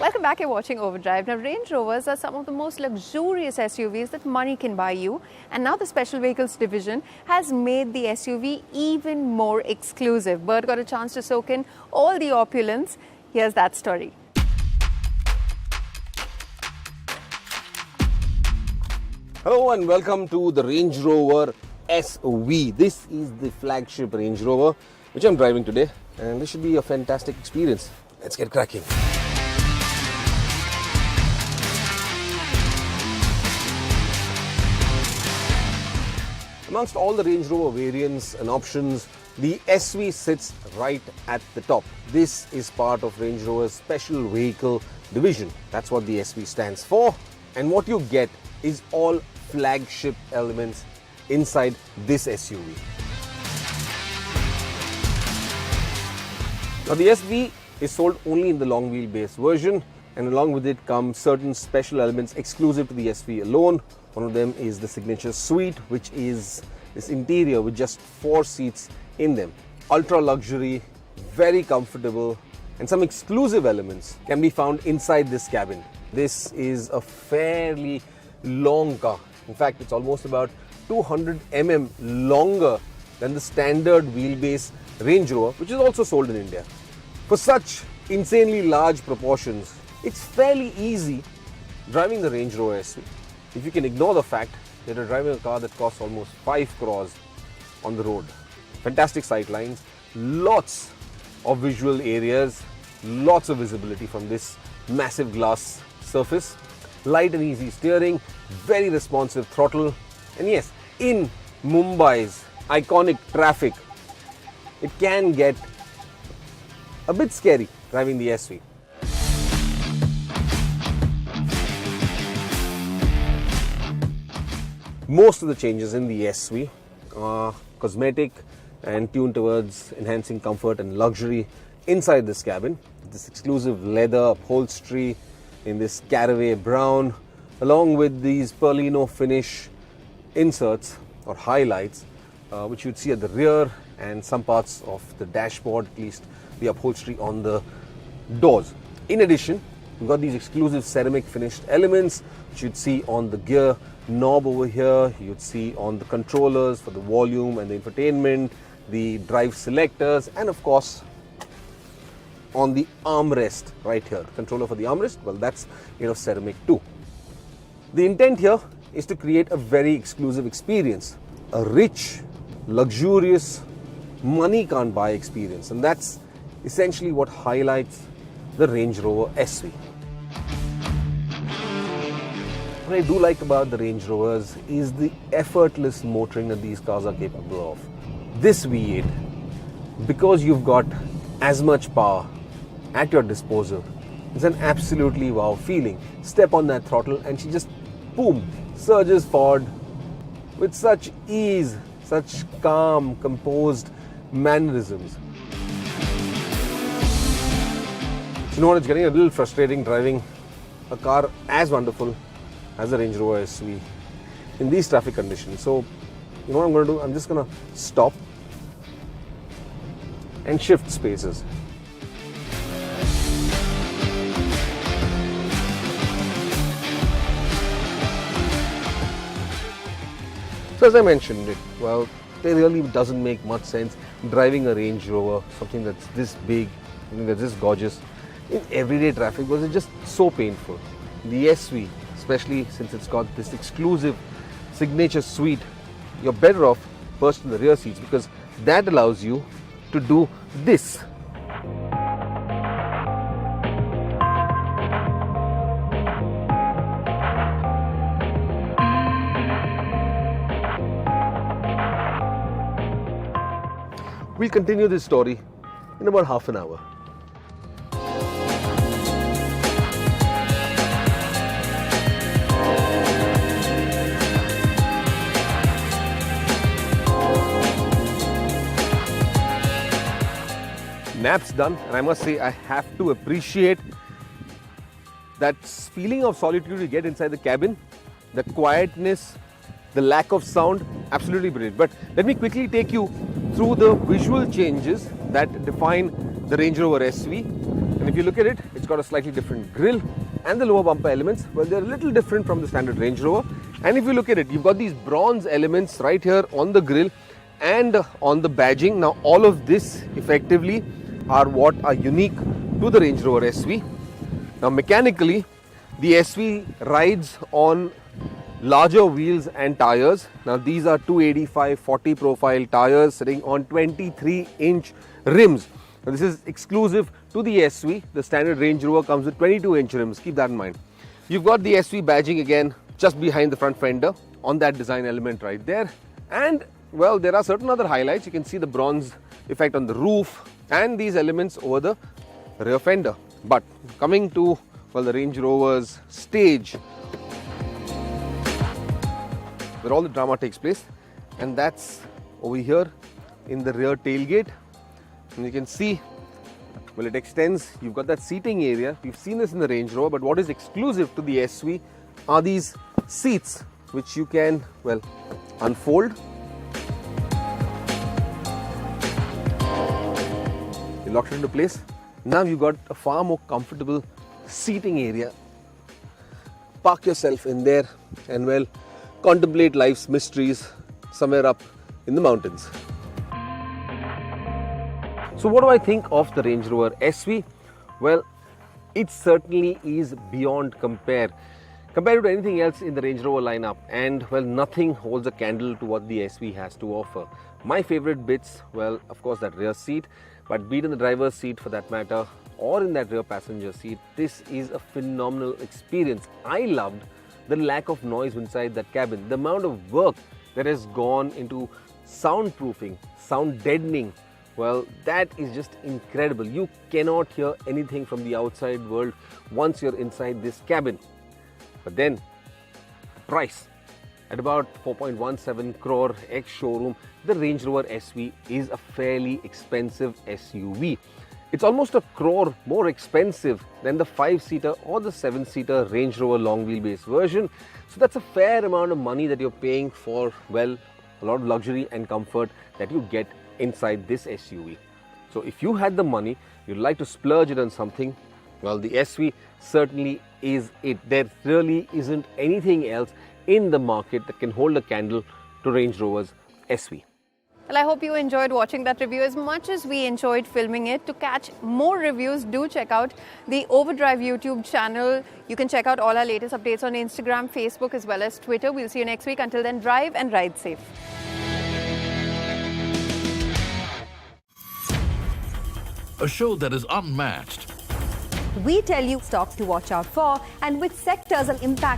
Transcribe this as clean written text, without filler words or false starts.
Welcome back, you're watching Overdrive. Now, Range Rovers are some of the most luxurious SUVs that money can buy you. And now the Special Vehicles division has made the SUV even more exclusive. Bert got a chance to soak in all the opulence. Here's that story. Hello and welcome to the Range Rover SV. This is the flagship Range Rover which I'm driving today, and this should be a fantastic experience. Let's get cracking. Amongst all the Range Rover variants and options, the SV sits right at the top. This is part of Range Rover's Special Vehicle division. That's what the SV stands for. And what you get is all flagship elements inside this SUV. Now the SV is sold only in the long wheelbase version, and along with it come certain special elements exclusive to the SV alone. One of them is the signature suite, which is this interior with just 4 seats in them. Ultra luxury, very comfortable, and some exclusive elements can be found inside this cabin. This is a fairly long car. In fact, it's almost about 200 mm longer than the standard wheelbase Range Rover, which is also sold in India. For such insanely large proportions, it's fairly easy driving the Range Rover SV. If you can ignore the fact that you're driving a car that costs almost 5 crores on the road. Fantastic sight lines, lots of visual areas, lots of visibility from this massive glass surface, light and easy steering, very responsive throttle, and yes, in Mumbai's iconic traffic, it can get a bit scary driving the SV. Most of the changes in the SV are cosmetic and tuned towards enhancing comfort and luxury inside this cabin. This exclusive leather upholstery in this caraway brown, along with these Perlino finish inserts or highlights, which you'd see at the rear and some parts of the dashboard, at least the upholstery on the doors. In addition, we've got these exclusive ceramic finished elements, which you'd see on the gear knob over here, you'd see on the controllers for the volume and the infotainment, the drive selectors, and of course on the armrest right here. The controller for the armrest, well, that's ceramic too. The intent here is to create a very exclusive experience, a rich, luxurious, money can't buy experience, and that's essentially what highlights the Range Rover SV. What I do like about the Range Rovers is the effortless motoring that these cars are capable of. This V8, because you've got as much power at your disposal, it's an absolutely wow feeling. Step on that throttle and she just, boom, surges forward with such ease, such calm, composed mannerisms. You know what, it's getting a little frustrating driving a car as wonderful as a Range Rover SV in these traffic conditions. So, you know what I'm going to do? I'm just going to stop and shift spaces. So as I mentioned it, well, it really doesn't make much sense driving a Range Rover, something that's this big, something that's this gorgeous, in everyday traffic, because it's just so painful. The SV, especially since it's got this exclusive signature suite, you're better off perched in the rear seats, because that allows you to do this. We'll continue this story in about half an hour. Nap's done, and I must say I have to appreciate that feeling of solitude you get inside the cabin, the quietness, the lack of sound, absolutely brilliant. But let me quickly take you through the visual changes that define the Range Rover SV And if you look at it, it's got a slightly different grille, and the lower bumper elements, well, they're a little different from the standard Range Rover. And if you look at it, you've got these bronze elements right here on the grille and on the badging. Now, all of this effectively are what are unique to the Range Rover SV. Now, mechanically, the SV rides on larger wheels and tires. Now, these are 285/40 profile tires sitting on 23-inch rims. Now, this is exclusive to the SV. The standard Range Rover comes with 22-inch rims. Keep that in mind. You've got the SV badging again just behind the front fender on that design element right there. And well, there are certain other highlights. You can see the bronze effect on the roof and these elements over the rear fender. But coming to, well, the Range Rover's stage, where all the drama takes place, and that's over here in the rear tailgate. And you can see, well, it extends. You've got that seating area. We've seen this in the Range Rover, but what is exclusive to the SV are these seats, which you can, well, unfold. You lock it into place. Now you've got a far more comfortable seating area. Park yourself in there and, well, contemplate life's mysteries somewhere up in the mountains. So what do I think of the Range Rover SV? Well, it certainly is beyond compare. Compared to anything else in the Range Rover lineup, and well, nothing holds a candle to what the SV has to offer. My favorite bits, well, of course, that rear seat, but be it in the driver's seat for that matter, or in that rear passenger seat, this is a phenomenal experience. I loved the lack of noise inside that cabin, the amount of work that has gone into soundproofing, sound deadening. Well, that is just incredible. You cannot hear anything from the outside world once you're inside this cabin. But then, price at about 4.17 crore ex-showroom, the Range Rover SV is a fairly expensive SUV. It's almost a crore more expensive than the 5-seater or the 7-seater Range Rover long wheelbase version. So that's a fair amount of money that you're paying for, well, a lot of luxury and comfort that you get inside this SUV. So if you had the money, you'd like to splurge it on something, well, the SV certainly is it. There really isn't anything else in the market that can hold a candle to Range Rover's SV. Well, I hope you enjoyed watching that review as much as we enjoyed filming it. To catch more reviews, do check out the Overdrive YouTube channel. You can check out all our latest updates on Instagram, Facebook, as well as Twitter. We'll see you next week. Until then, drive and ride safe. A show that is unmatched. We tell you stocks to watch out for and which sectors will impact